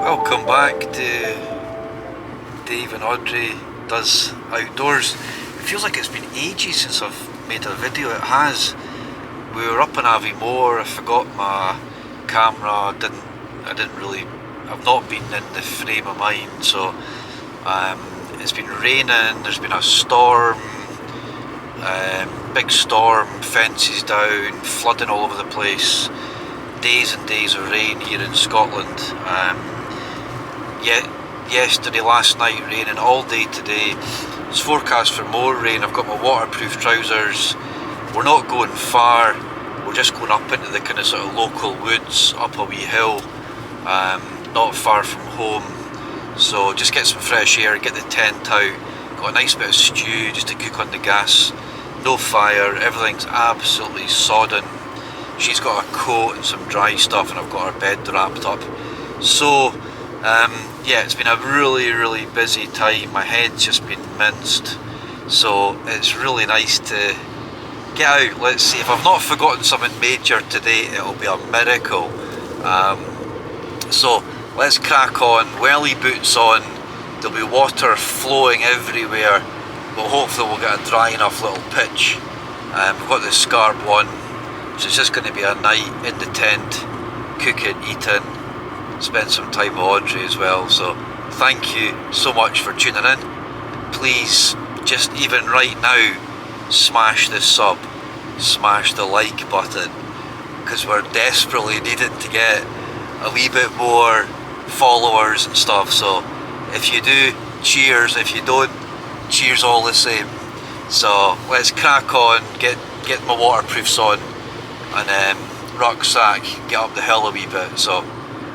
Welcome back to Dave and Audrey Does Outdoors. It feels like it's been ages since I've made a video. It has. We were up in Aviemore. I forgot my camera. I've not been in the frame of mind. So it's been raining. There's been a storm. Big storm. Fences down. Flooding all over the place. Days and days of rain here in Scotland. Yesterday, last night, raining all day today. It's forecast for more rain. I've got my waterproof trousers. We're not going far. We're just going up into the kind of sort of local woods, up a wee hill, not far from home. So just get some fresh air, get the tent out. Got a nice bit of stew just to cook on the gas. No fire, everything's absolutely sodden. She's got a coat and some dry stuff, and I've got her bed wrapped up. So yeah, it's been a really busy time. My head's just been minced, so it's really nice to get out. Let's see, if I've not forgotten something major today, it'll be a miracle. So let's crack on. Welly boots on. There'll be water flowing everywhere, but hopefully we'll get a dry enough little pitch. We've got the Scarp one, so it's just going to be a night in the tent, cooking, eating, spend some time with Audrey as well. So thank you so much for tuning in. Please, just even right now, smash the sub, smash the like button, because we're desperately needing to get a wee bit more followers and stuff. So if you do, cheers. If you don't, cheers all the same. So let's crack on, get my waterproofs on, and rucksack, get up the hill a wee bit. So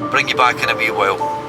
bring you back in a wee while.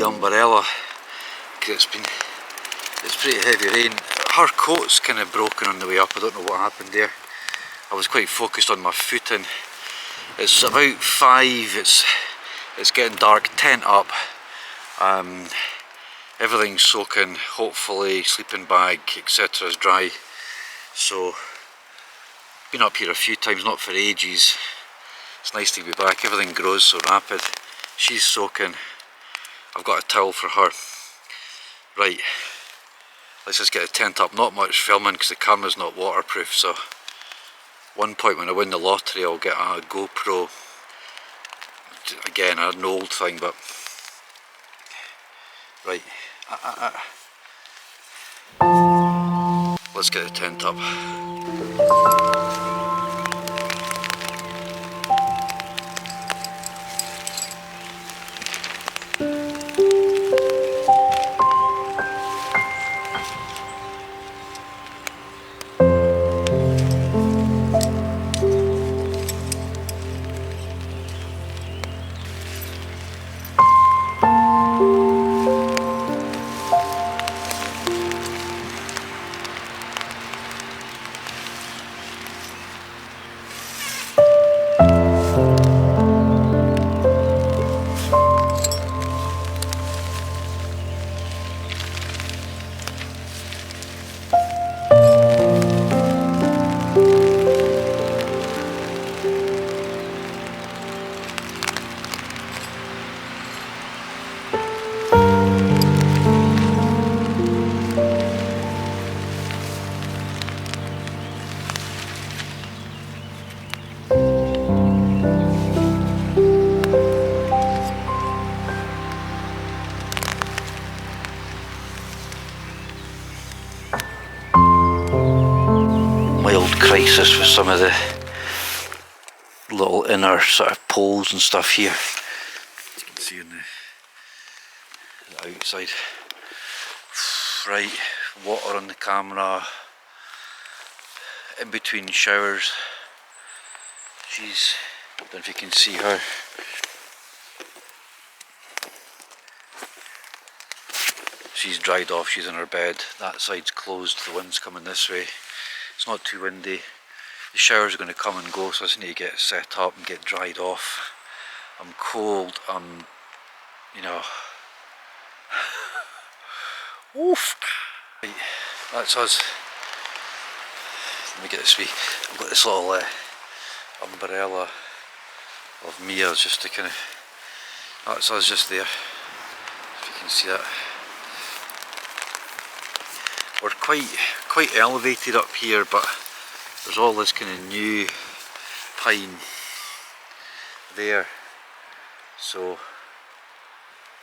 Umbrella, because it's pretty heavy rain. Her coat's kind of broken on the way up. I don't know what happened there. I was quite focused on my footing. It's about 5. It's getting dark. Tent up. Everything's soaking. Hopefully sleeping bag, etc. is dry. So been up here a few times, not for ages. It's nice to be back. Everything grows so rapid. She's soaking. I've got a towel for her. Right, let's just get the tent up. Not much filming because the camera's not waterproof, so one point when I win the lottery I'll get a GoPro. Again, an old thing, but Right, let's get the tent up. Mild crisis with some of the little inner sort of poles and stuff here. You can see on the outside. Right, water on the camera. In between showers. She's, I don't know if you can see her. She's dried off, she's in her bed. That side's closed, the wind's coming this way. It's not too windy. The showers are going to come and go, so I just need to get set up and get dried off. I'm cold, you know. Oof. Right, that's us. Let me get this wee. I've got this little umbrella of Mia's just to kind of. That's us just there. If you can see that. We're quite elevated up here, but there's all this kind of new pine there, so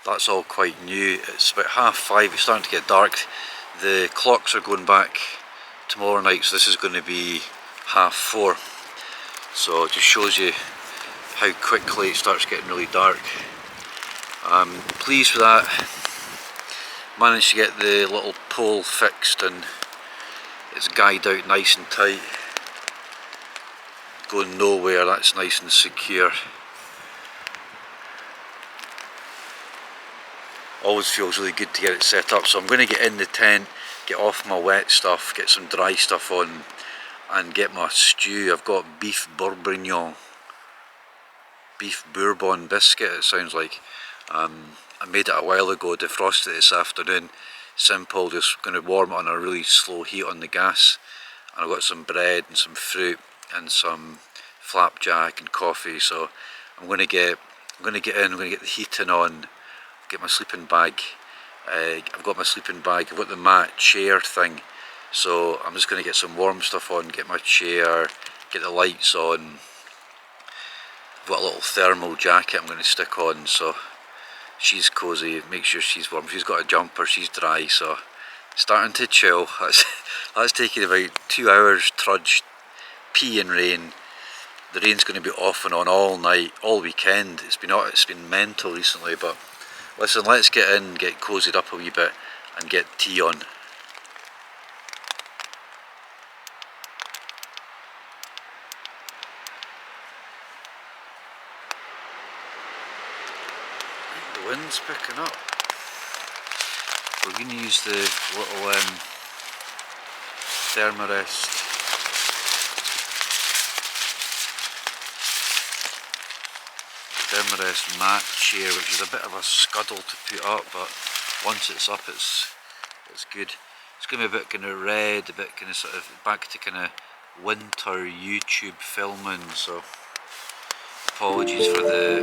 that's all quite new. It's about 5:30, it's starting to get dark. The clocks are going back tomorrow night, so this is going to be 4:30, so it just shows you how quickly it starts getting really dark. I'm pleased with that. Managed to get the little pole fixed and it's guyed out nice and tight. Going nowhere, that's nice and secure. Always feels really good to get it set up, so I'm going to get in the tent, get off my wet stuff, get some dry stuff on and get my stew. I've got beef bourguignon, beef bourbon biscuit it sounds like. I made it a while ago, defrosted it this afternoon. Simple, just going to warm it on a really slow heat on the gas. And I've got some bread and some fruit and some flapjack and coffee. So I'm going to get in, I'm going to get the heating on, get my sleeping bag. I've got my sleeping bag, I've got the mat chair thing. So I'm just going to get some warm stuff on, get my chair, get the lights on. I've got a little thermal jacket I'm going to stick on, so she's cosy, make sure she's warm. She's got a jumper, she's dry, so starting to chill. That's taken about 2 hours trudge, pee and rain. The rain's going to be off and on all night, all weekend. It's been mental recently, but listen, let's get in, get cozied up a wee bit and get tea on. The wind's picking up. We're going to use the little Thermarest mat chair, which is a bit of a scuttle to put up, but once it's up it's good. It's going to be a bit kind of red, a bit kind of sort of back to kind of winter YouTube filming, so apologies for the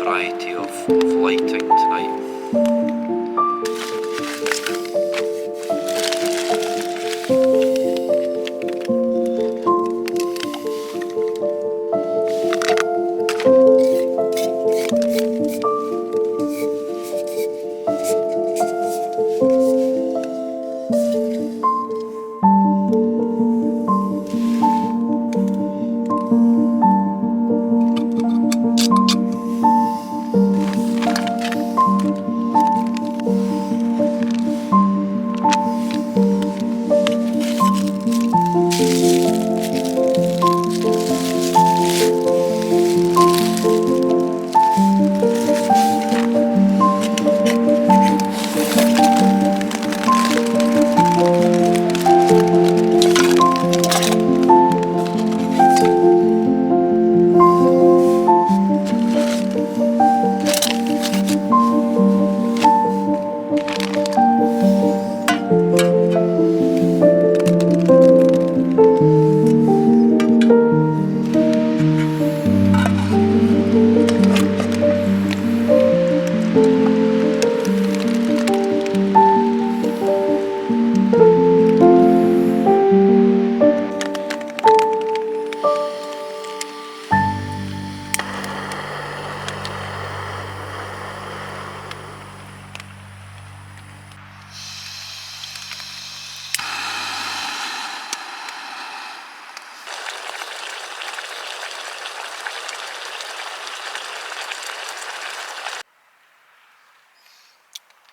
variety of lighting tonight.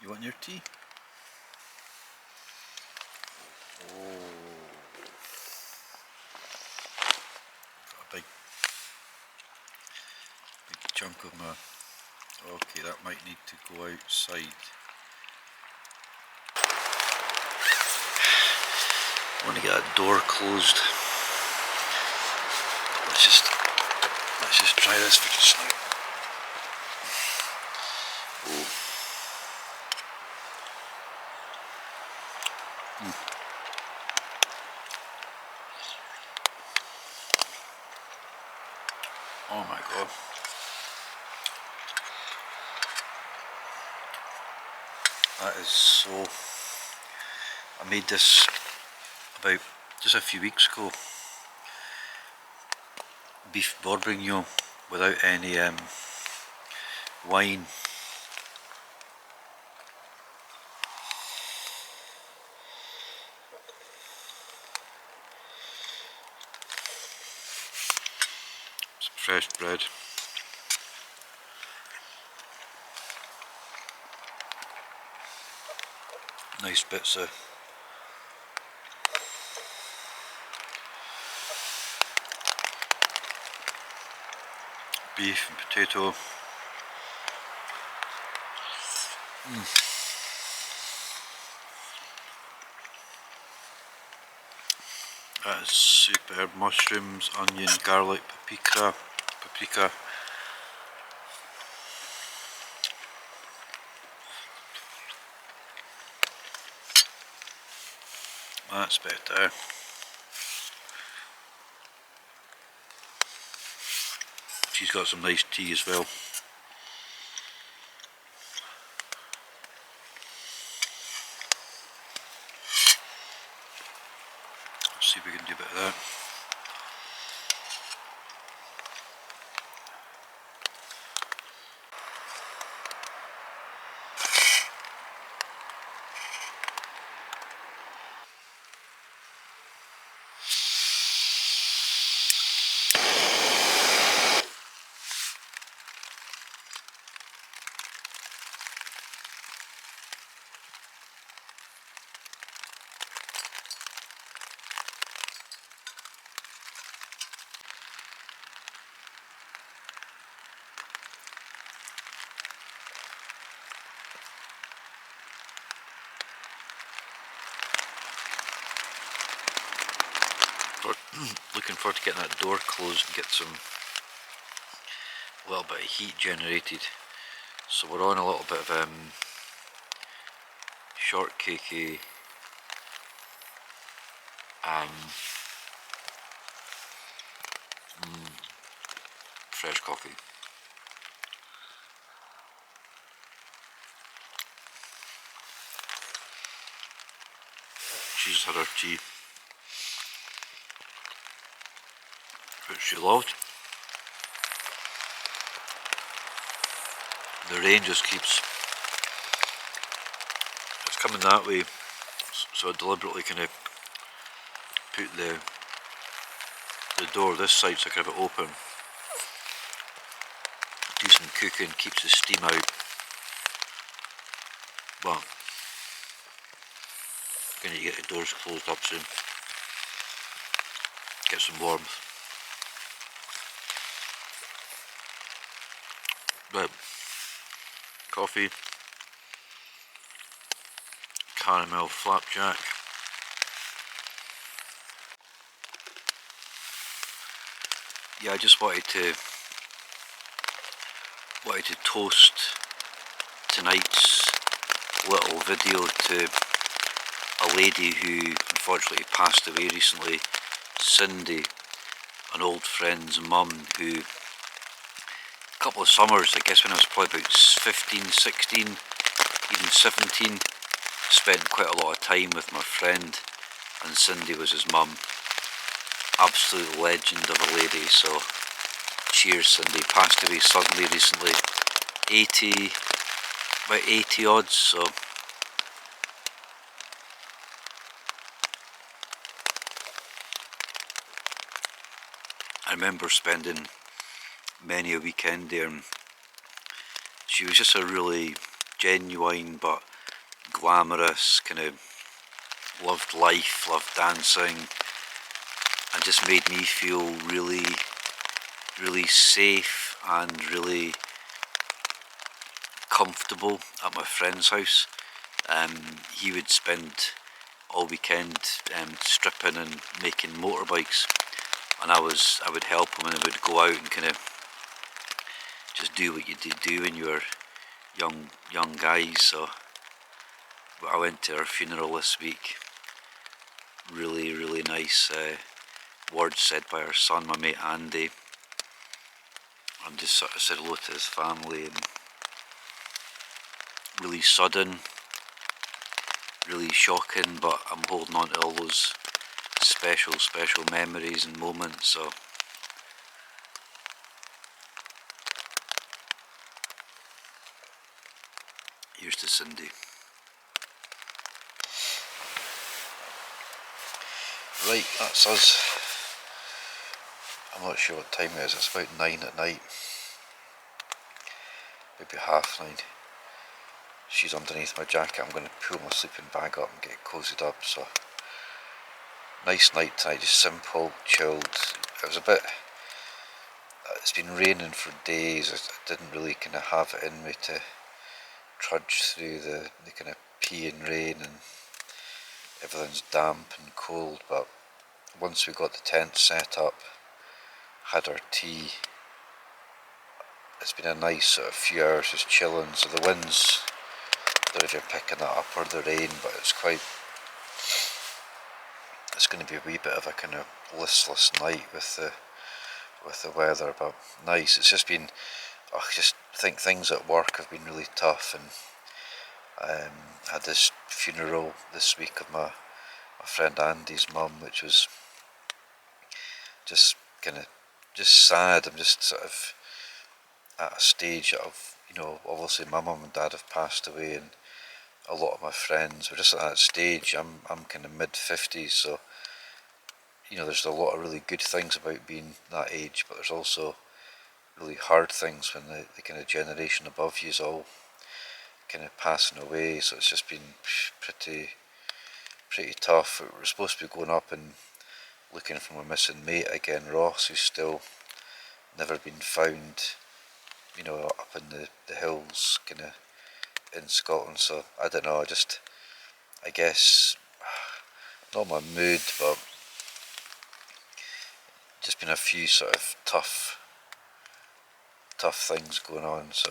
You want your tea? Oh, got a big chunk of my... Okay, that might need to go outside. I want to get that door closed. Let's just try this for just now. Oh. Oh my god. That is so... I made this about just a few weeks ago. Beef bourguignon without any wine. Some fresh bread. Nice bits of beef and potato. That is superb. Mushrooms, onion, garlic, paprika. That's better. She's got some nice tea as well. Let's see if we can do a bit of that. Looking forward to getting that door closed and get a little bit of heat generated. So we're on a little bit of shortcakey fresh coffee. She's had her tea, which she loved. The rain just keeps, it's coming that way, so I deliberately kind of put the door this side so I can have it open. Do some cooking, keeps the steam out. But gonna get the doors closed up soon. Get some warmth. Right. Coffee. Caramel flapjack. Yeah, I just wanted to toast tonight's little video to a lady who unfortunately passed away recently, Cindy, an old friend's mum, who a couple of summers, I guess when I was probably about 15, 16, even 17, spent quite a lot of time with my friend, and Cindy was his mum. Absolute legend of a lady, so cheers Cindy. Passed away suddenly recently, about 80 odds, so I remember spending many a weekend there, and she was just a really genuine but glamorous, kind of loved life, loved dancing, and just made me feel really, really safe and really comfortable at my friend's house. He would spend all weekend stripping and making motorbikes, and I would help him, and I would go out and kind of just do what you do when you were young guys. So I went to her funeral this week. Really, really nice words said by her son, my mate Andy, and just sort of said hello to his family. And really sudden, really shocking, but I'm holding on to all those special memories and moments. So here's to Cindy. Right, that's us. I'm not sure what time it is, it's about 9 at night, maybe 9:30. She's underneath my jacket. I'm going to pull my sleeping bag up and get cozied up. So nice night tonight, just simple, chilled. It was a bit, it's been raining for days. I didn't really kind of have it in me to trudge through the kind of peeing rain, and everything's damp and cold. But once we got the tent set up, had our tea, it's been a nice sort of few hours just chilling. So the winds, I don't know if you're picking that up, or the rain, but it's going to be a wee bit of a kind of listless night with the weather, but nice. It's just been, I just think things at work have been really tough, and had this funeral this week of my friend Andy's mum, which was just kind of just sad. I'm just sort of at a stage of, obviously my mum and dad have passed away, and a lot of my friends, we're just at that stage. I'm kind of mid-50s, so there's a lot of really good things about being that age, but there's also really hard things when the kind of generation above you is all kind of passing away. So it's just been pretty tough. We're supposed to be going up and looking for my missing mate again, Ross, who's still never been found, up in the hills kind of in Scotland. So I don't know, I guess not my mood, but just been a few sort of tough things going on. So,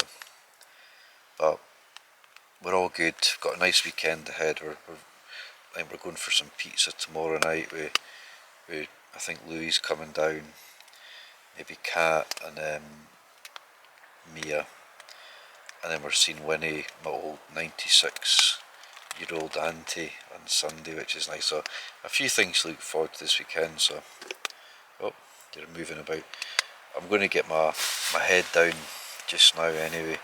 but we're all good. We've got a nice weekend ahead. I think we're going for some pizza tomorrow night. I think Louie's coming down, maybe Kat and Mia, and then we're seeing Winnie, my old 96-year-old auntie, on Sunday, which is nice. So a few things to look forward to this weekend. So, oh, they're moving about. I'm going to get my head down just now anyway,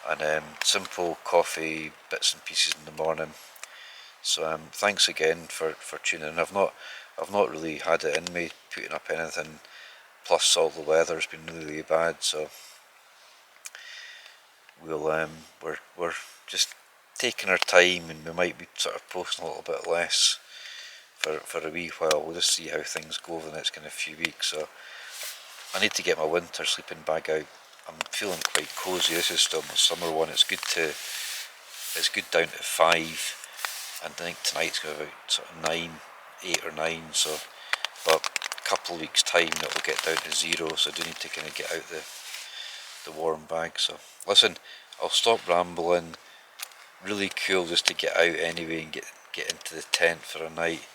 and simple coffee, bits and pieces in the morning. So thanks again for tuning in. I've not really had it in me putting up anything. Plus all the weather's been really bad, so we're just taking our time, and we might be sort of posting a little bit less for a wee while. We'll just see how things go over the next kind of few weeks. So I need to get my winter sleeping bag out. I'm feeling quite cosy. This is still my summer one. It's good down to 5, and I think tonight's got about sort of 8 or 9. So, but a couple of weeks time it'll get down to 0. So I do need to kind of get out the warm bag. So listen, I'll stop rambling. Really cool just to get out anyway and get into the tent for a night.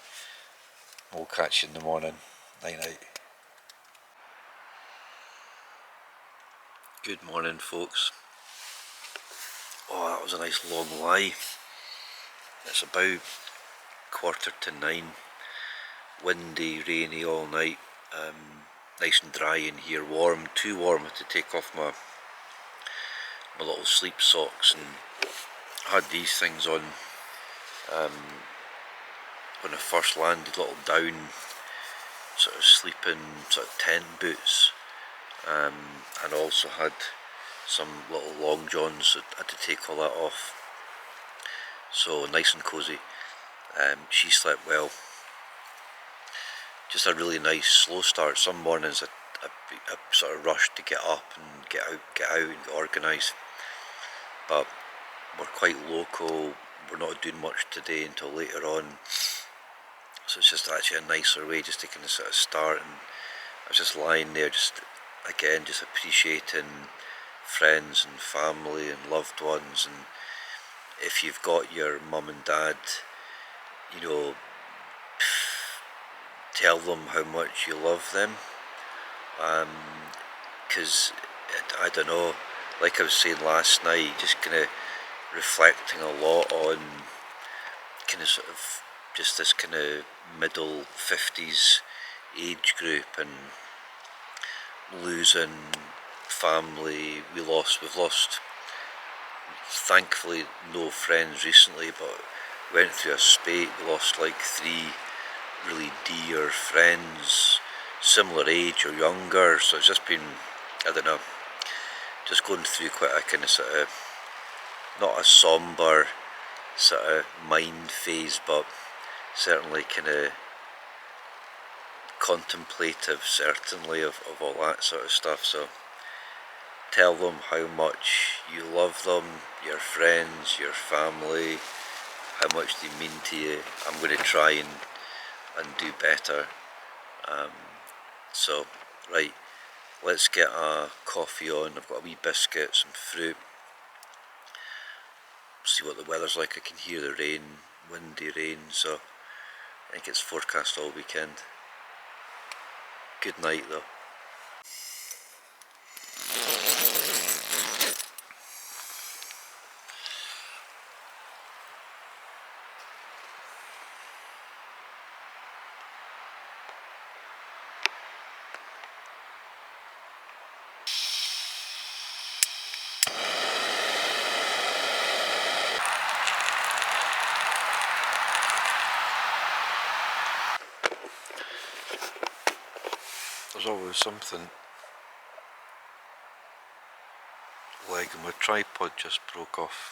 We'll catch you in the morning. Night night. Good morning, folks. Oh, that was a nice long lie. It's about 9:15. Windy, rainy all night. Nice and dry in here. Warm, too warm to take off my little sleep socks, and I had these things on when I first landed, little down sort of sleeping sort of tent boots, and also had some little long johns. So I had to take all that off. so nice and cosy. She slept well. Just a really nice slow start. Some mornings I sort of rush to get up and get out and get organised, but we're quite local. We're not doing much today until later on, so it's just actually a nicer way just to kind of sort of start. And I was just lying there, just again, just appreciating friends and family and loved ones. And if you've got your mum and dad, you know, tell them how much you love them, because I don't know, like I was saying last night, just kind of reflecting a lot on kind of sort of just this kind of middle 50s age group, and losing family. We've lost thankfully no friends recently, but went through a spate. We lost like 3 really dear friends, similar age or younger, so it's just been, I don't know, just going through quite a kind of sort of, not a sombre sort of mind phase, but certainly kind of contemplative, certainly, of all that sort of stuff. So tell them how much you love them, your friends, your family, how much they mean to you. I'm going to try and do better. So right, let's get a coffee on. I've got a wee biscuit, some fruit, see what the weather's like. I can hear the rain, windy rain, so I think it's forecast all weekend. Good night though. There's always something. Leg of my tripod just broke off.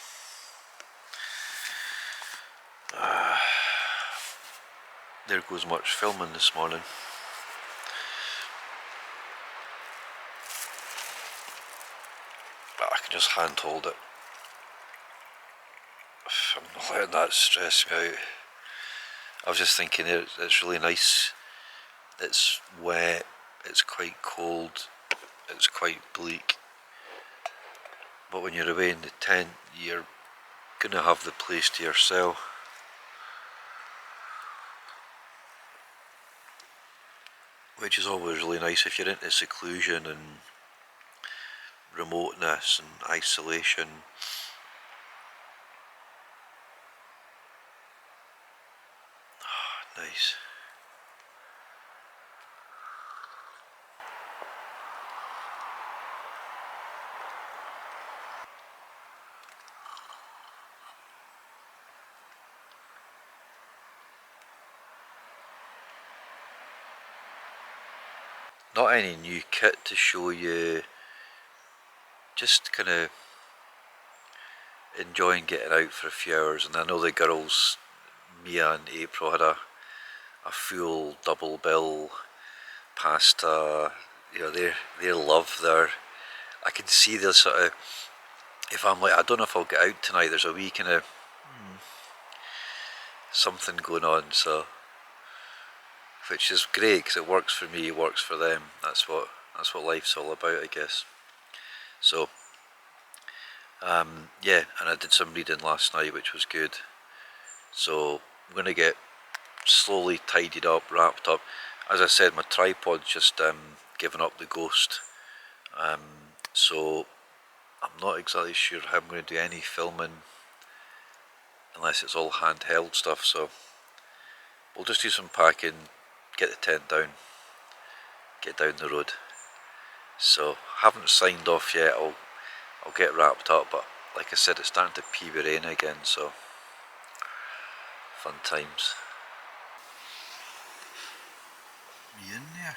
There goes much filming this morning. I can just hand hold it. I'm not letting that stress me out. I was just thinking it's really nice. It's wet, it's quite cold, it's quite bleak. But when you're away in the tent, you're going to have the place to yourself. Which is always really nice if you're into seclusion and remoteness and isolation. Oh, nice. Not any new kit to show you, just kind of enjoying getting out for a few hours. And I know the girls, Mia and April, had a full double bill pasta. You know, they love their, I can see the sort of, if I'm like, I don't know if I'll get out tonight, there's a wee kind of something going on, so, which is great because it works for me, it works for them. That's what life's all about, I guess. So yeah, and I did some reading last night, which was good. So I'm going to get slowly tidied up, wrapped up. As I said, my tripod's just given up the ghost. So I'm not exactly sure how I'm going to do any filming unless it's all handheld stuff. So we'll just do some packing, get the tent down, get down the road. So haven't signed off yet. I'll get wrapped up, but like I said, it's starting to pee with rain again, so fun times. You in there?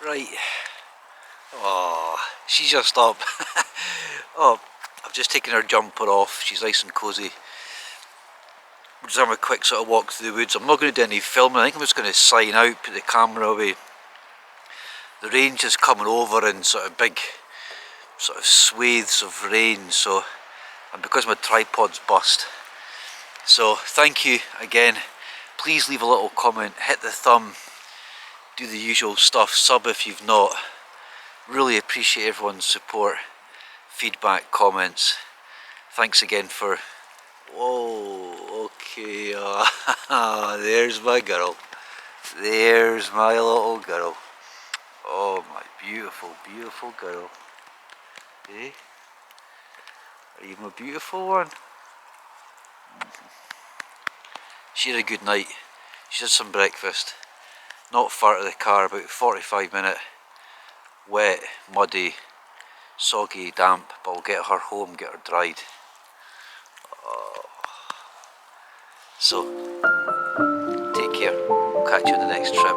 Right. Oh, she's just up. Oh, I've just taken her jumper off. She's nice and cosy. We're just having a quick sort of walk through the woods. I'm not going to do any filming. I think I'm just going to sign out, put the camera away. The rain's just coming over in sort of big sort of swathes of rain, so, and because my tripod's bust. So thank you again. Please leave a little comment, hit the thumb, do the usual stuff, sub if you've not. Really appreciate everyone's support, feedback, comments. Thanks again for... Whoa, okay, there's my girl. There's my little girl. Oh, my beautiful, beautiful girl. Eh? Are you my beautiful one? She had a good night. She had some breakfast. Not far to the car, about 45-minute, wet, muddy, soggy, damp, but we'll get her home, get her dried. Oh. So, take care. We'll catch you on the next trip.